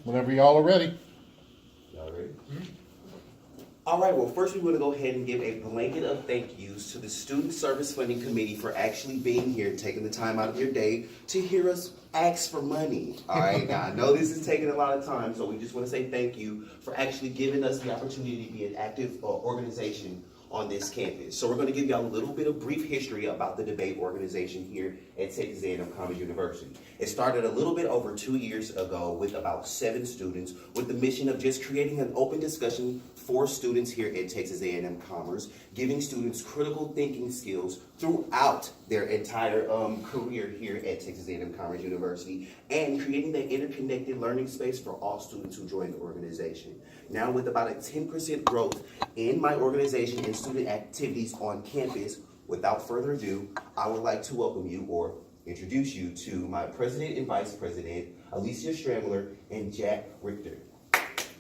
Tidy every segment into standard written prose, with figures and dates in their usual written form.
Whenever y'all are ready. Y'all ready? All right, well, first we want to go ahead and give a blanket of thank yous to the Student Service Funding Committee for actually being here, taking the time out of your day to hear us ask for money. All right, now I know this is taking a lot of time, so we just want to say thank you for actually giving us the opportunity to be an active organization on this campus. So we're going to give y'all a little bit of brief history about the debate organization here at Texas A&M Commerce University. It started a little bit over 2 years ago with about 7 students with the mission of just creating an open discussion for students here at Texas A&M Commerce, giving students critical thinking skills throughout their entire career here at Texas A&M Commerce University, and creating that interconnected learning space for all students who join the organization. Now, with about a 10% growth in my organization and student activities on campus, without further ado, I would like to welcome you or introduce you to my president and vice president, Alicia Stramler and Jack Richter.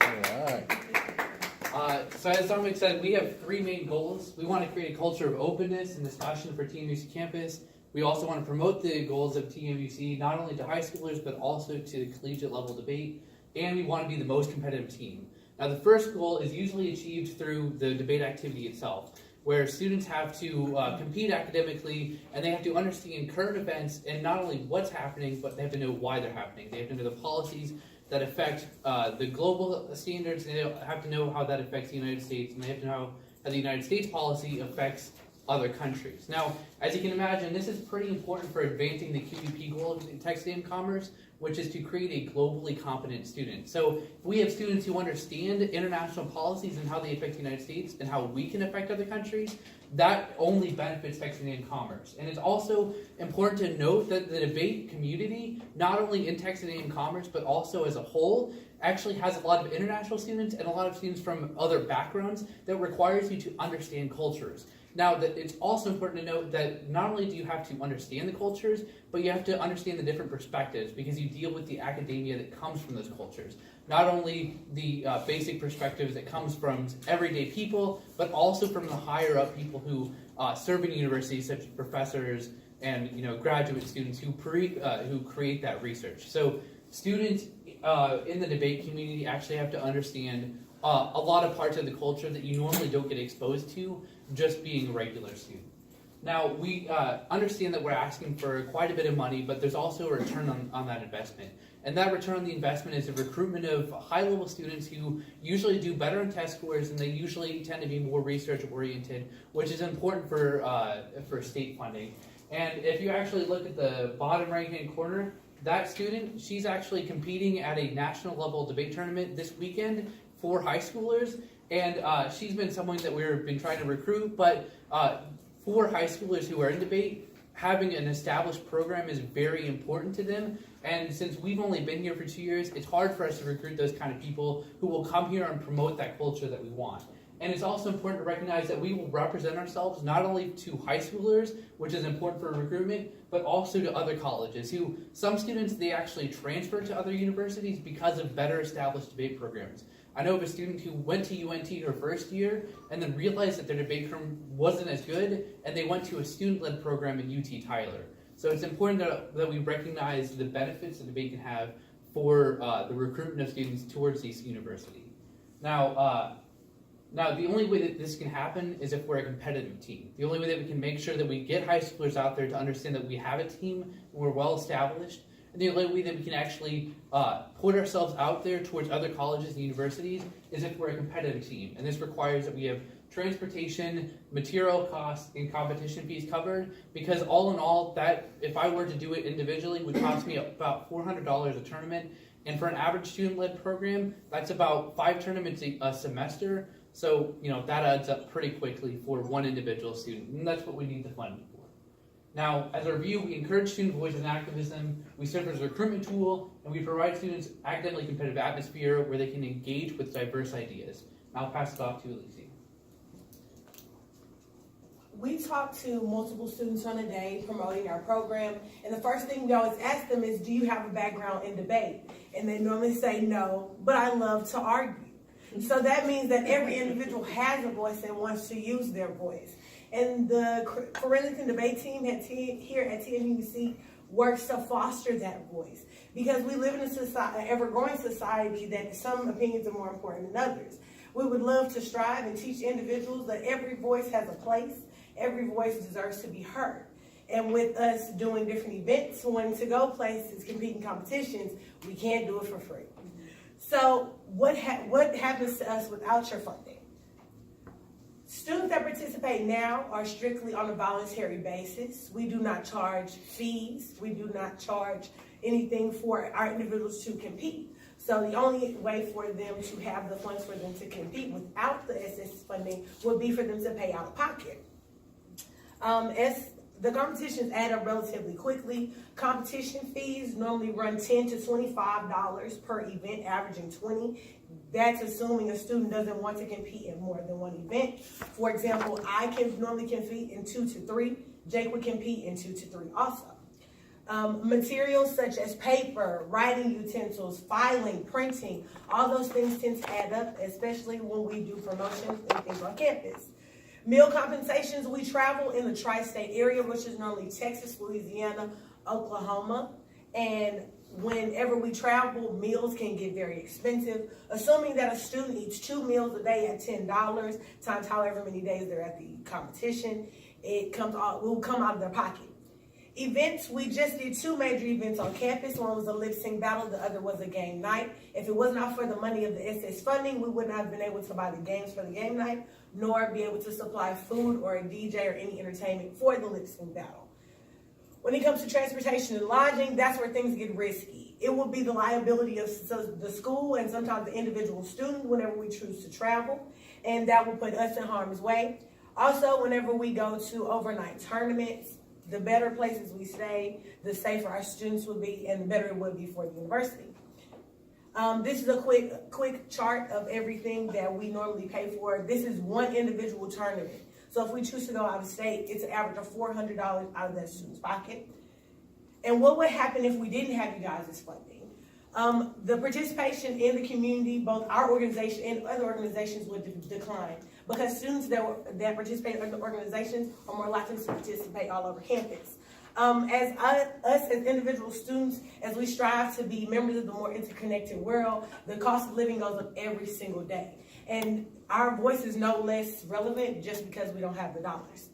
All right. So as Dominic said, we have 3 main goals. We want to create a culture of openness and discussion for TMUC campus. We also want to promote the goals of TMUC not only to high schoolers but also to the collegiate level debate. And we want to be the most competitive team. Now the first goal is usually achieved through the debate activity itself, where students have to compete academically and they have to understand current events and not only what's happening, but they have to know why they're happening. They have to know the policies that affect the global standards, and they have to know how that affects the United States, and they have to know how the United States policy affects other countries. Now, as you can imagine, this is pretty important for advancing the QEP goal of Texas A&M Commerce, which is to create a globally competent student. So if we have students who understand international policies and how they affect the United States and how we can affect other countries, that only benefits Texas A&M Commerce. And it's also important to note that the debate community, not only in Texas A&M Commerce, but also as a whole, actually has a lot of international students and a lot of students from other backgrounds that requires you to understand cultures. Now, it's also important to note that not only do you have to understand the cultures, but you have to understand the different perspectives because you deal with the academia that comes from those cultures. Not only the basic perspectives that comes from everyday people, but also from the higher up people who serve in universities, such as professors and graduate students who create that research. So students in the debate community actually have to understand a lot of parts of the culture that you normally don't get exposed to just being a regular student. Now, we understand that we're asking for quite a bit of money, but there's also a return on that investment. And that return on the investment is the recruitment of high-level students who usually do better on test scores, and they usually tend to be more research-oriented, which is important for state funding. And if you actually look at the bottom right-hand corner, that student, she's actually competing at a national level debate tournament this weekend for high schoolers, and she's been someone that we've been trying to recruit, but for high schoolers who are in debate, having an established program is very important to them, and since we've only been here for 2 years, it's hard for us to recruit those kind of people who will come here and promote that culture that we want. And it's also important to recognize that we will represent ourselves not only to high schoolers, which is important for recruitment, but also to other colleges who, some students, they actually transfer to other universities because of better established debate programs. I know of a student who went to UNT her first year and then realized that their debate program wasn't as good, and they went to a student-led program in UT Tyler. So it's important that we recognize the benefits that debate can have for the recruitment of students towards these universities. Now, the only way that this can happen is if we're a competitive team. The only way that we can make sure that we get high schoolers out there to understand that we have a team and we're well established, and the only way that we can actually put ourselves out there towards other colleges and universities is if we're a competitive team. And this requires that we have transportation, material costs, and competition fees covered, because all in all, that if I were to do it individually would cost me about $400 a tournament. And for an average student-led program, that's about 5 tournaments a semester. So, that adds up pretty quickly for one individual student, and that's what we need the funding for. Now, as a review, we encourage student voice and activism, we serve as a recruitment tool, and we provide students academically competitive atmosphere where they can engage with diverse ideas. I'll pass it off to Alicia. We talk to multiple students on a day promoting our program, and the first thing we always ask them is, do you have a background in debate? And they normally say no, but I love to argue. So that means that every individual has a voice and wants to use their voice. And the Forensic and Debate team here at TMUC, works to foster that voice. Because we live in an ever-growing society that some opinions are more important than others. We would love to strive and teach individuals that every voice has a place, every voice deserves to be heard. And with us doing different events, wanting to go places, competing competitions, we can't do it for free. So what happens to us without your funding? Students that participate now are strictly on a voluntary basis. We do not charge fees. We do not charge anything for our individuals to compete. So the only way for them to have the funds for them to compete without the SS funding would be for them to pay out of pocket. As the competitions add up relatively quickly, competition fees normally run $10 to $25 per event, averaging 20. That's assuming a student doesn't want to compete in more than one event. For example, I can normally compete in 2 to 3. Jake would compete in 2 to 3 also. Materials such as paper, writing utensils, filing, printing, all those things tend to add up, especially when we do promotions and things on campus. Meal compensations, we travel in the tri-state area, which is normally Texas, Louisiana, Oklahoma, and whenever we travel, meals can get very expensive. Assuming that a student eats 2 meals a day at $10 times however many days they're at the competition, it will come out of their pocket. Events, we just did 2 major events on campus. One was a lip sync battle, the other was a game night. If it was not for the money of the SS funding, we would not have been able to buy the games for the game night, nor be able to supply food or a DJ or any entertainment for the lip sync battle. When it comes to transportation and lodging, that's where things get risky. It will be the liability of the school and sometimes the individual student whenever we choose to travel, and that will put us in harm's way. Also, whenever we go to overnight tournaments, the better places we stay, the safer our students will be, and the better it will be for the university. This is a quick chart of everything that we normally pay for. This is one individual tournament. So if we choose to go out of state, it's an average of $400 out of that student's pocket. And what would happen if we didn't have you guys' funding? The participation in the community, both our organization and other organizations, would decline, because students that participate in other organizations are more likely to participate all over campus. As individual students, as we strive to be members of the more interconnected world, the cost of living goes up every single day. And our voice is no less relevant just because we don't have the dollars.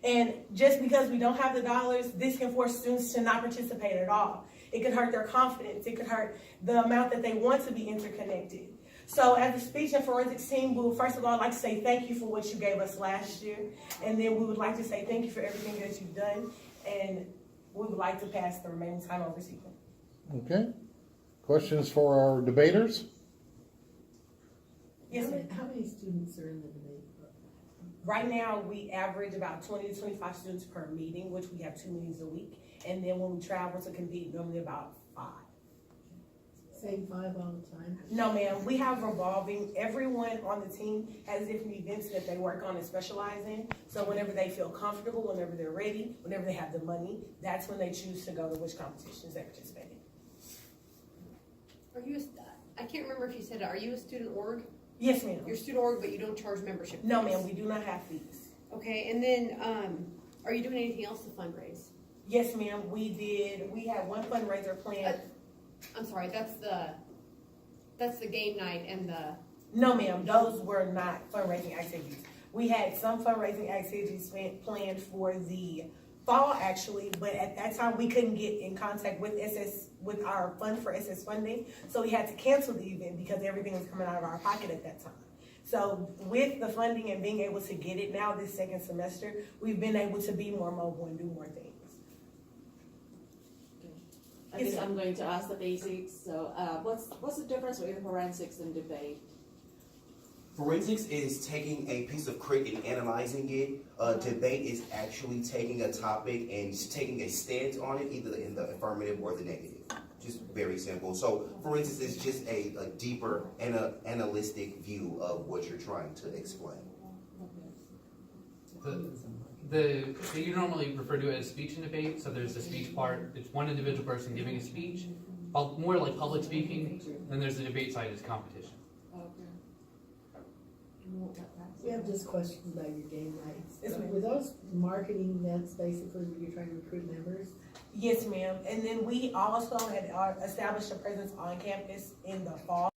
And just because we don't have the dollars, this can force students to not participate at all. It could hurt their confidence. It could hurt the amount that they want to be interconnected. So as a speech and forensics team, we would first of all like to say thank you for what you gave us last year. And then we would like to say thank you for everything that you've done. And we would like to pass the remaining time over to you. Okay. Questions for our debaters? Yes, ma'am. How many students are in the debate? Right now, we average about 20 to 25 students per meeting, which we have 2 meetings a week. And then when we travel to compete, normally about 5. Same 5 all the time? No, ma'am. We have revolving. Everyone on the team has different events that they work on and specialize in. So whenever they feel comfortable, whenever they're ready, whenever they have the money, that's when they choose to go to which competitions they participate in. Are you? I can't remember if you said it. Are you a student org? Yes, ma'am. You're a student org, but you don't charge membership fees. No, ma'am. We do not have fees. Okay, and then are you doing anything else to fundraise? Yes, ma'am. We had one fundraiser planned. I'm sorry. That's the game night and the. No, ma'am. Those were not fundraising activities. We had some fundraising activities planned for the fall, actually, but at that time we couldn't get in contact with our fund for SS funding, so we had to cancel the event because everything was coming out of our pocket at that time. So with the funding and being able to get it now this second semester, we've been able to be more mobile and do more things. I guess I'm going to ask the basics. So, what's the difference between forensics and debate? Forensics is taking a piece of crit and analyzing it. Debate is actually taking a topic and taking a stance on it, either in the affirmative or the negative. Just very simple. So forensics is just a deeper and analytic view of what you're trying to explain. You normally refer to it as speech and debate. So there's the speech part. It's one individual person giving a speech, more like public speaking. Then there's the debate side is competition. We won't let that. We have just questions about your game nights. Yes, ma'am. Were those marketing events basically where you're trying to recruit members? Yes, ma'am. And then we also had established a presence on campus in the fall.